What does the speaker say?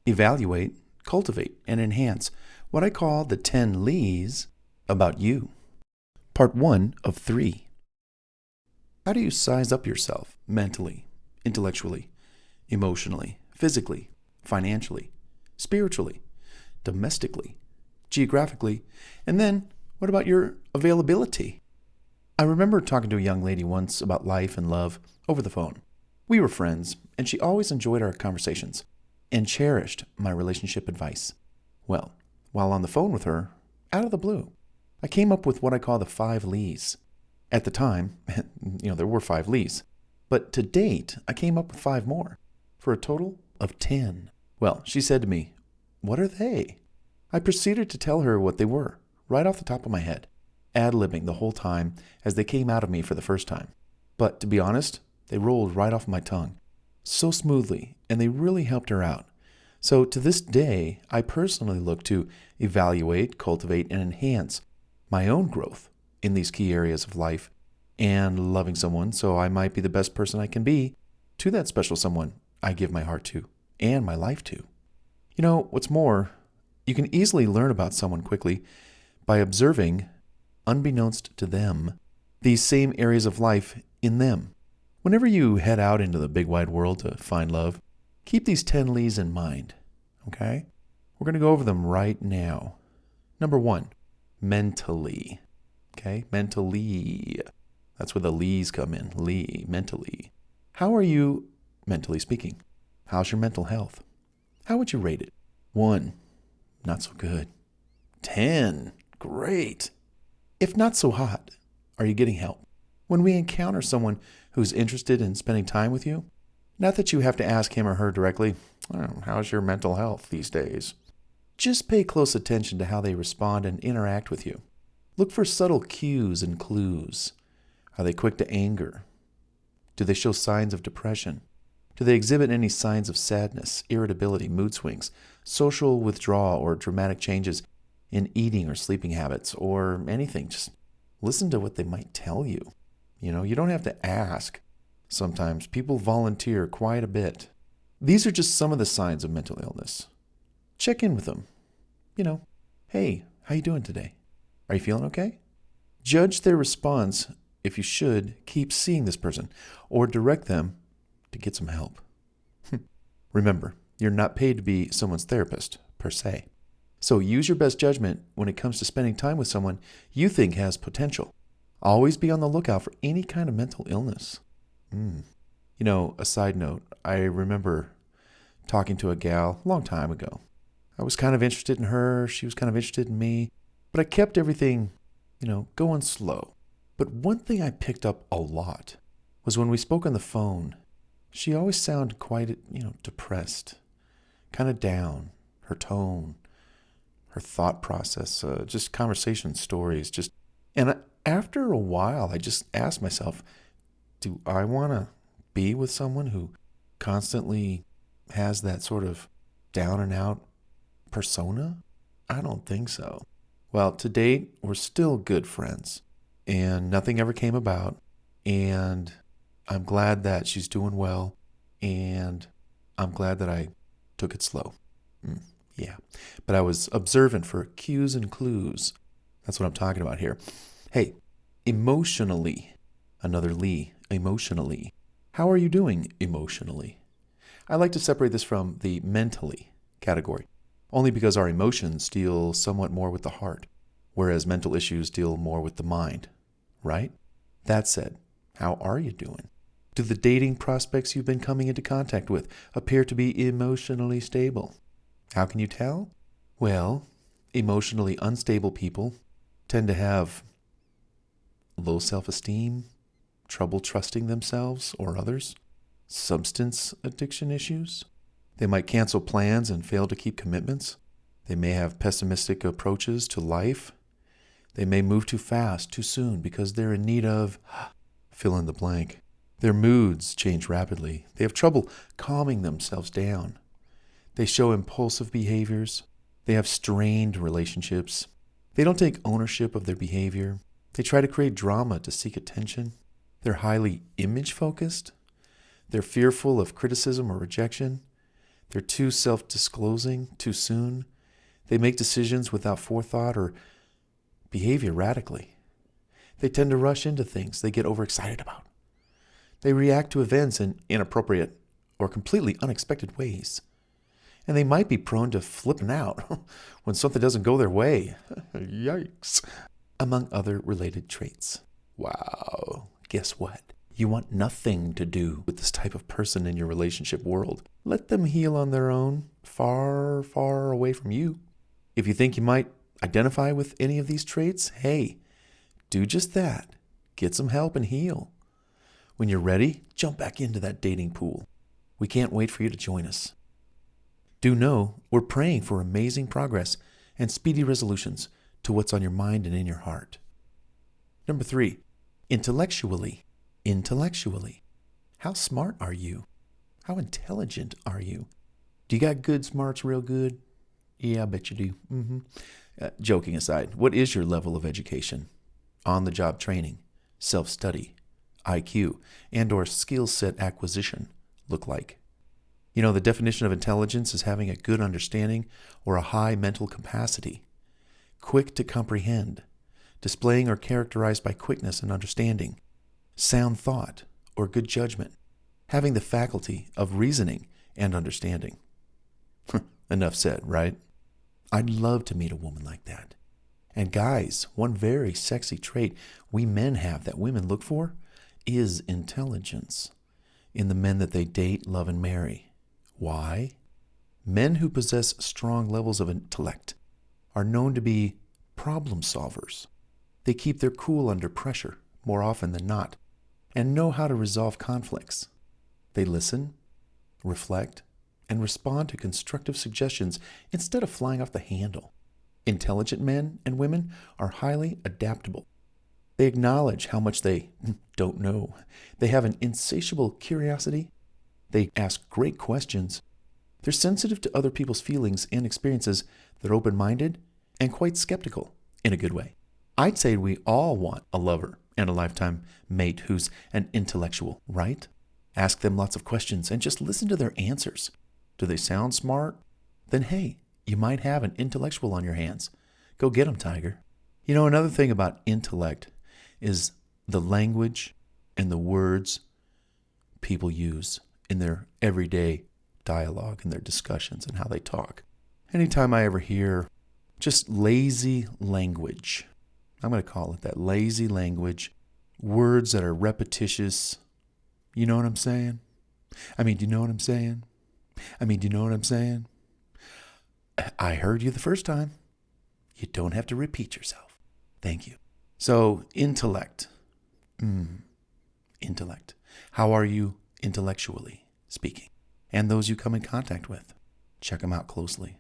evaluate, cultivate, and enhance what I call the 10 Lees about you. Part 1 of 3. How do you size up yourself mentally, intellectually, emotionally, physically, financially, spiritually, domestically, geographically, and then what about your availability? I remember talking to a young lady once about life and love over the phone. We were friends, and she always enjoyed our conversations and cherished my relationship advice. Well, while on the phone with her, out of the blue, I came up with what I call the 5 Lees. At the time, there were 5 Lees, but to date, I came up with 5 more, for a total of 10. Well, she said to me, "What are they?" I proceeded to tell her what they were, right off the top of my head, ad-libbing the whole time as they came out of me for the first time. But to be honest, they rolled right off my tongue, so smoothly, and they really helped her out. So to this day, I personally look to evaluate, cultivate, and enhance my own growth in these key areas of life and loving someone so I might be the best person I can be to that special someone I give my heart to and my life to. What's more, you can easily learn about someone quickly by observing, unbeknownst to them, these same areas of life in them. Whenever you head out into the big wide world to find love, keep these 10 Lees in mind, okay? We're going to go over them right now. Number 1, mentally, okay? Mentally. That's where the Lees come in. Lee, mentally. How are you, mentally speaking? How's your mental health? How would you rate it? 1, not so good. 10, great. If not so hot, are you getting help? When we encounter someone who's interested in spending time with you, not that you have to ask him or her directly, how's your mental health these days? Just pay close attention to how they respond and interact with you. Look for subtle cues and clues. Are they quick to anger? Do they show signs of depression? Do they exhibit any signs of sadness, irritability, mood swings, social withdrawal, or dramatic changes in eating or sleeping habits, or anything? Just listen to what they might tell you. You don't have to ask. Sometimes people volunteer quite a bit. These are just some of the signs of mental illness. Check in with them. Hey, how you doing today? Are you feeling okay? Judge their response if you should keep seeing this person or direct them to get some help. Remember, you're not paid to be someone's therapist, per se. So use your best judgment when it comes to spending time with someone you think has potential. Always be on the lookout for any kind of mental illness. A side note, I remember talking to a gal a long time ago. I was kind of interested in her, she was kind of interested in me, but I kept everything, going slow. But one thing I picked up a lot was when we spoke on the phone, she always sounded quite, depressed, kind of down, her tone, her thought process, just conversation stories, and after a while, I just asked myself, do I want to be with someone who constantly has that sort of down and out persona? I don't think so. Well, to date, we're still good friends, and nothing ever came about, and I'm glad that she's doing well, and I'm glad that I took it slow. Yeah, but I was observant for cues and clues. That's what I'm talking about here. Hey, emotionally, another Lee, emotionally. How are you doing emotionally? I like to separate this from the mentally category, only because our emotions deal somewhat more with the heart, whereas mental issues deal more with the mind, right? That said, how are you doing? Do the dating prospects you've been coming into contact with appear to be emotionally stable? How can you tell? Well, emotionally unstable people tend to have low self-esteem, trouble trusting themselves or others, substance addiction issues. They might cancel plans and fail to keep commitments. They may have pessimistic approaches to life. They may move too fast, too soon, because they're in need of fill in the blank. Their moods change rapidly. They have trouble calming themselves down. They show impulsive behaviors. They have strained relationships. They don't take ownership of their behavior. They try to create drama to seek attention. They're highly image-focused. They're fearful of criticism or rejection. They're too self-disclosing too soon. They make decisions without forethought or behave erratically. They tend to rush into things they get overexcited about. They react to events in inappropriate or completely unexpected ways. And they might be prone to flipping out when something doesn't go their way. Yikes. Among other related traits. Wow. Guess what? You want nothing to do with this type of person in your relationship world. Let them heal on their own, far, far away from you. If you think you might identify with any of these traits, hey, do just that. Get some help and heal. When you're ready, jump back into that dating pool. We can't wait for you to join us. Do know we're praying for amazing progress and speedy resolutions to what's on your mind and in your heart. Number 3, intellectually. Intellectually. How smart are you? How intelligent are you? Do you got good smarts real good? Yeah, I bet you do. Joking aside, what is your level of education? On-the-job training, self-study, IQ, and/or skill set acquisition look like? You know, the definition of intelligence is having a good understanding or a high mental capacity, quick to comprehend, displaying or characterized by quickness and understanding, sound thought or good judgment, having the faculty of reasoning and understanding. Enough said, right? I'd love to meet a woman like that. And guys, one very sexy trait we men have that women look for is intelligence in the men that they date, love, and marry. Why? Men who possess strong levels of intellect are known to be problem solvers. They keep their cool under pressure more often than not and know how to resolve conflicts. They listen, reflect, and respond to constructive suggestions instead of flying off the handle. Intelligent men and women are highly adaptable. They acknowledge how much they don't know. They have an insatiable curiosity. They ask great questions. They're sensitive to other people's feelings and experiences. They're open-minded and quite skeptical in a good way. I'd say we all want a lover and a lifetime mate who's an intellectual, right? Ask them lots of questions and just listen to their answers. Do they sound smart? Then hey, you might have an intellectual on your hands. Go get 'em, tiger. You know, another thing about intellect is the language and the words people use in their everyday dialogue and their discussions and how they talk. Anytime I ever hear just lazy language, I'm going to call it that, lazy language, words that are repetitious, you know what I'm saying? Do you know what I'm saying? Do you know what I'm saying? I heard you the first time. You don't have to repeat yourself. Thank you. So, intellect. Intellect. How are you intellectually speaking? And those you come in contact with. Check them out closely.